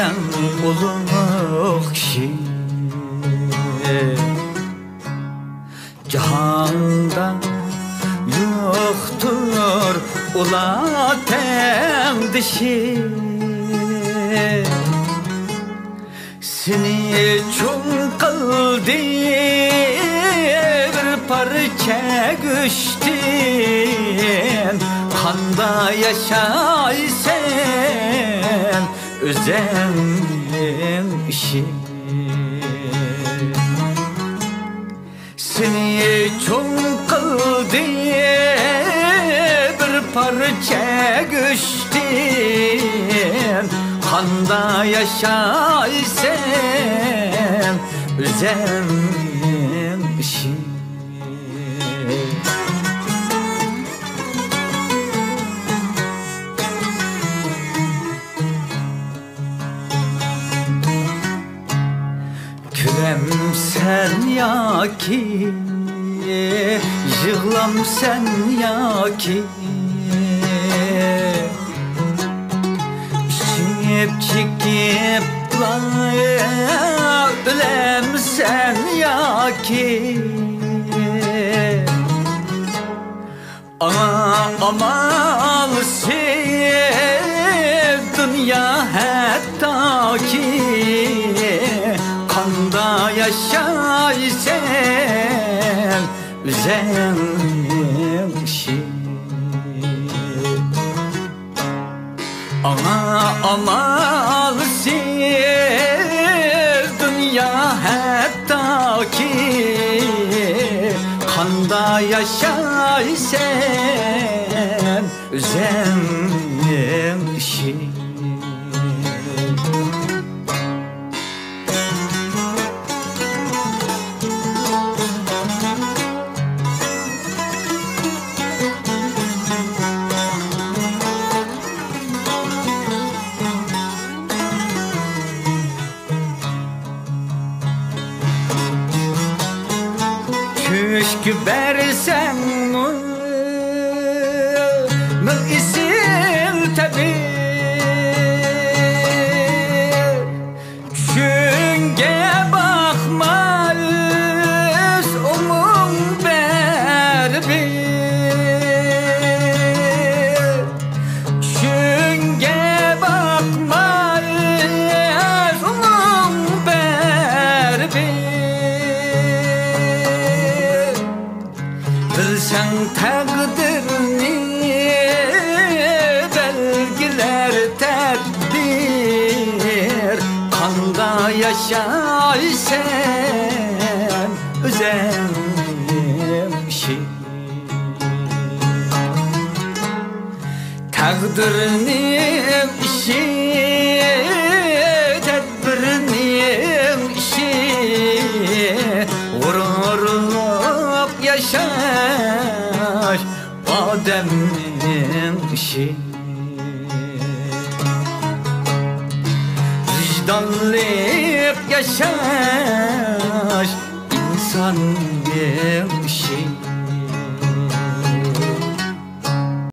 en ulug' kishi. Cihanda yoktur ula tengdişi. Seni çok kıldı bir parça güçtün. Kanda yaşaysen özenin işi. Seni çok kıldı bir parça güçtün. Kanda yaşaysen özenin işi. Külem sen ya ki, yığlam sen ya ki. İçip çıkıp ölem sen ya ki. Amal sev dünya hatta ki. Kanda yaşaysen üzenin işi. Amal sev dünya hatta ki. Kanda yaşaysan üzenin işi. Köşk versen mı isil tabi. Çünge bakmaz umum berbi. Çünge bakmaz umum berbi. Bilsen takdirini belgiler tedbir. Kanda yaşaysan özenin işi. Takdirinin işi, tedbirinin işi. Vurulup yaşar Adem'in işi. Vicdanlık yaşar insanın işi.